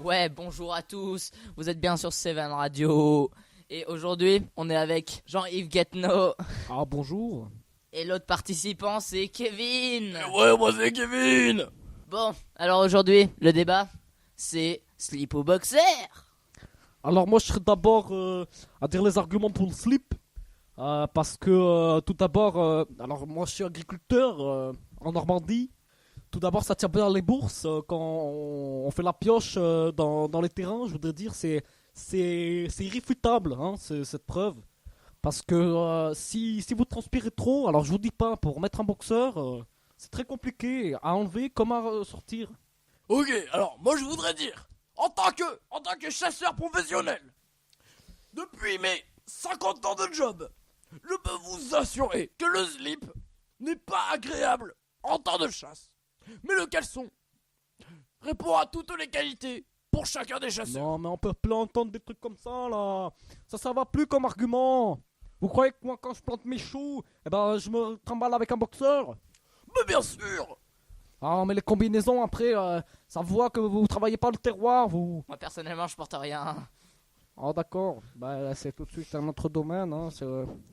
Ouais, bonjour à tous, vous êtes bien sur Seven Radio. Et aujourd'hui, on est avec Jean-Yves Guetno. Ah bonjour. Et l'autre participant, c'est Kevin. Ouais, moi c'est Kevin. Bon, alors aujourd'hui, le débat, c'est slip ou boxer. Alors moi je serais d'abord à dire les arguments pour le slip. Parce que tout d'abord, alors moi je suis agriculteur en Normandie. Tout d'abord ça tient bien les bourses quand on fait la pioche dans les terrains. Je voudrais dire c'est irréfutable hein, cette preuve. Parce que si vous transpirez trop, alors je vous dis pas, pour mettre un boxeur, c'est très compliqué à enlever comme à sortir. Ok, alors moi je voudrais dire, en tant que chasseur professionnel, depuis mes 50 ans de job, je peux vous assurer que le slip n'est pas agréable en temps de chasse. Mais le caleçon répond à toutes les qualités pour chacun des chasseurs. Non, mais on peut plus entendre des trucs comme ça, là. Ça va plus comme argument. Vous croyez que moi, quand je plante mes choux, eh ben, je me trimballe avec un boxeur? Mais bien sûr. Ah, mais les combinaisons, après, ça voit que vous travaillez pas le terroir, vous. Moi, personnellement, je porte rien. Ah, d'accord. Bah, c'est tout de suite un autre domaine, hein.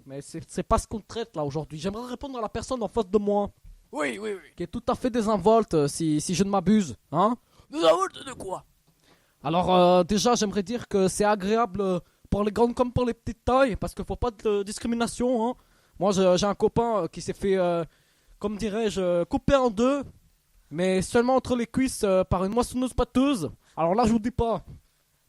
Mais c'est pas ce qu'on traite, là, aujourd'hui. J'aimerais répondre à la personne en face de moi, Oui. qui est tout à fait désinvolte, si je ne m'abuse, hein. Nous avons de quoi? Alors, déjà, j'aimerais dire que c'est agréable pour les grandes comme pour les petites tailles, parce qu'il faut pas de discrimination, hein. Moi, j'ai un copain qui s'est fait, comme dirais-je, couper en deux, mais seulement entre les cuisses par une moissonneuse pâteuse. Alors là, je vous dis pas.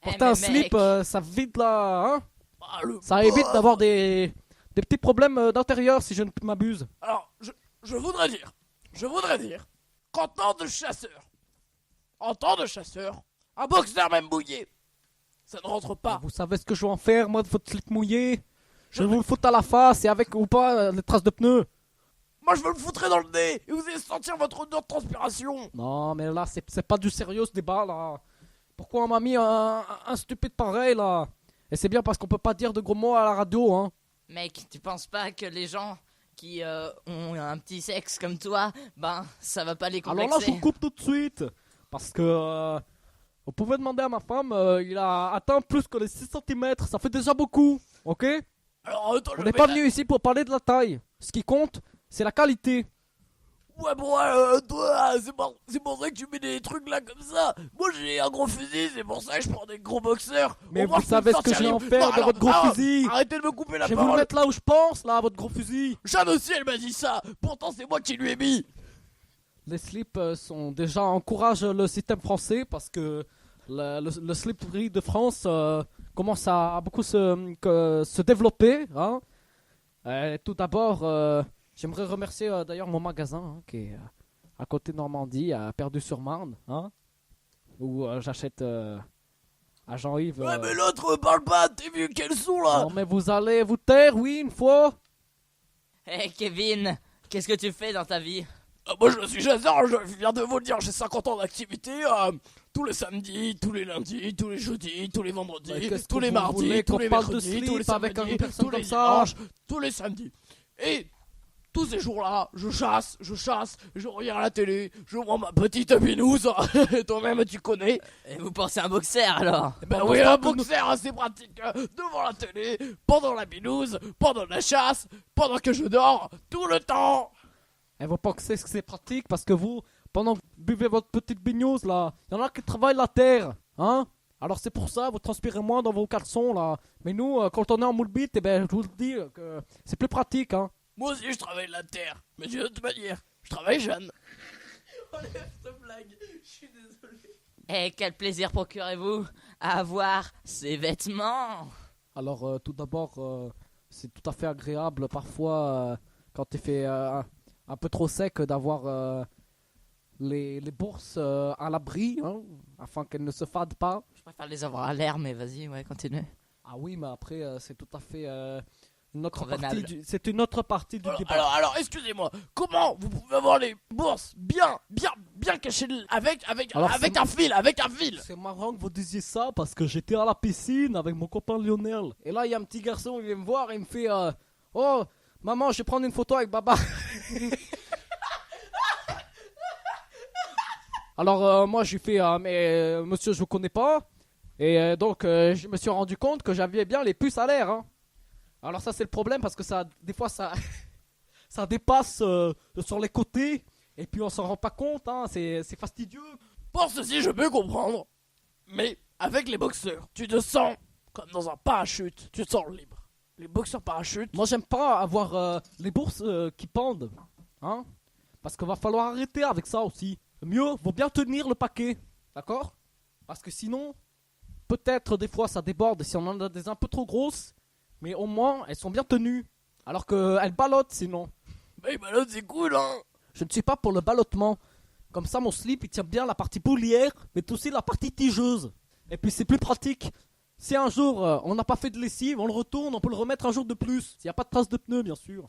Porter mais un mec. slip, ça vide là, hein. Ah, le Ça évite pauvre. d'avoir des petits problèmes d'intérieur, si je ne m'abuse. Alors, je voudrais dire qu'en tant de chasseur, un boxeur même mouillé, ça ne rentre pas. Vous savez ce que je vais en faire, moi, de votre slip mouillé? Je vais vous le foutre à la face, et avec ou pas, les traces de pneus. Moi, je veux le foutrer dans le nez et vous allez sentir votre odeur de transpiration. Non, mais là, c'est pas du sérieux ce débat là. Pourquoi on m'a mis un stupide pareil là? Et c'est bien parce qu'on peut pas dire de gros mots à la radio, hein. Mec, tu penses pas que les gens qui ont un petit sexe comme toi, ben, ça va pas les Alors là, je complexer. vous coupe tout de suite. Parce que vous pouvez demander à ma femme, il a atteint plus que les 6 cm. Ça fait déjà beaucoup, ok? Alors, attends, On n'est pas venu ici pour parler de la taille. Ce qui compte, c'est la qualité. Ouais, bon, toi, c'est pour ça que tu mets des trucs là comme ça. Moi, j'ai un gros fusil, c'est pour ça que je prends des gros boxeurs. Mais Au moins, vous je peux me savez ce que sentir je vais en libre. faire Non, de alors, votre gros fusil. Arrêtez de me couper la Je vais vous le parole. mettre là où je pense, là, votre gros fusil. Jeanne aussi, elle m'a dit ça. Pourtant, c'est moi qui lui ai mis. Les slips sont déjà encouragent le système français parce que le sliperie de France commence à beaucoup se développer. Hein. Tout d'abord, j'aimerais remercier d'ailleurs mon magasin hein, qui est à côté de Normandie, à Perdu-sur-Marne, hein, où j'achète à Jean-Yves. Ouais, mais l'autre parle pas. T'es vu quels sont là? Non, mais vous allez vous taire, oui, une fois. Hey Kevin, qu'est-ce que tu fais dans ta vie? Moi, je suis chasseur. Je viens de vous le dire. J'ai 50 ans d'activité. Tous les samedis, tous les lundis, tous les jeudis, tous les vendredis, Mais qu'est-ce tous que les vous mardis, voulez tous qu'on les parle de mercredis, slip tous les avec samedis, une personne tous les comme ça? dimanches, tous les samedis. Et tous ces jours-là, je chasse, je regarde la télé, je vois ma petite binouse. Toi-même, tu connais. Et vous pensez un boxer alors? Ben oui, un boxer assez pratique devant la télé, pendant la binouse, pendant la chasse, pendant que je dors, tout le temps. Et vous pensez que c'est pratique parce que vous, pendant que vous buvez votre petite baignose là, il y en a qui travaillent la terre, hein? Alors c'est pour ça, vous transpirez moins dans vos caleçons là. Mais nous, quand on est en moule bite, eh ben, je vous le dis que c'est plus pratique, hein? Moi aussi, je travaille la terre, mais d'une autre manière. Je travaille jeune. Enlève cette blague, je suis désolé. Et quel plaisir procurez-vous à avoir ces vêtements? Alors tout d'abord, c'est tout à fait agréable parfois quand il fait un peu trop sec d'avoir les bourses à l'abri, hein, afin qu'elles ne se fadent pas. Je préfère les avoir à l'air, mais vas-y, ouais, continue. Ah oui, mais après, c'est tout à fait une autre Convenable. partie c'est une autre partie du débat. Alors, excusez-moi, comment vous pouvez avoir les bourses bien cachées avec Alors, avec un fil? C'est marrant que vous disiez ça parce que j'étais à la piscine avec mon copain Lionel. Et là, il y a un petit garçon, il vient me voir et il me fait oh, maman, je vais prendre une photo avec Baba. Alors moi j'ai fait mais monsieur je vous connais pas et donc je me suis rendu compte que j'avais bien les puces à l'air hein. Alors ça c'est le problème parce que ça des fois ça ça dépasse sur les côtés et puis on s'en rend pas compte hein, c'est fastidieux. Pour ceci, je peux comprendre. Mais avec les boxeurs, tu te sens comme dans un parachute. Tu te sens libre. Les boxeurs parachutes. Moi j'aime pas avoir les bourses qui pendent hein parce qu'il va falloir arrêter avec ça aussi. Mieux vaut bien tenir le paquet, d'accord? Parce que sinon peut-être des fois ça déborde si on en a des un peu trop grosses, mais au moins elles sont bien tenues. Alors qu'elles ballottent sinon. Mais bah là, c'est cool, hein. Je ne suis pas pour le ballottement. Comme ça mon slip il tient bien la partie boulière, mais aussi la partie tigeuse. Et puis c'est plus pratique. Si un jour on n'a pas fait de lessive, on le retourne, on peut le remettre un jour de plus. S'il n'y a pas de traces de pneus bien sûr.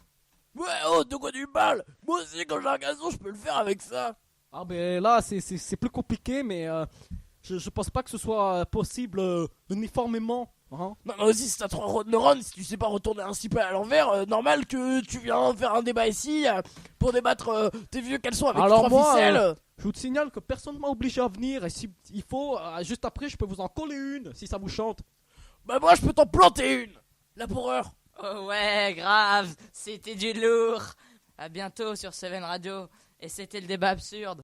Ouais, oh, de quoi tu parles? Moi aussi, quand j'ai un gazon, je peux le faire avec ça. Ah ben là c'est plus compliqué, mais je pense pas que ce soit possible uniformément. Hein. Non, mais aussi, si t'as 3 neurones, si tu sais pas retourner un slip à l'envers, normal que tu viens faire un débat ici pour débattre tes vieux caleçons avec Alors 3 moi, ficelles. Je vous signale que personne ne m'a obligé à venir et si il faut, juste après je peux vous en coller une si ça vous chante. Bah, moi, je peux t'en planter une. Là, pour heure. Oh ouais, grave, c'était du lourd. À bientôt sur Seven Radio. Et c'était le débat absurde.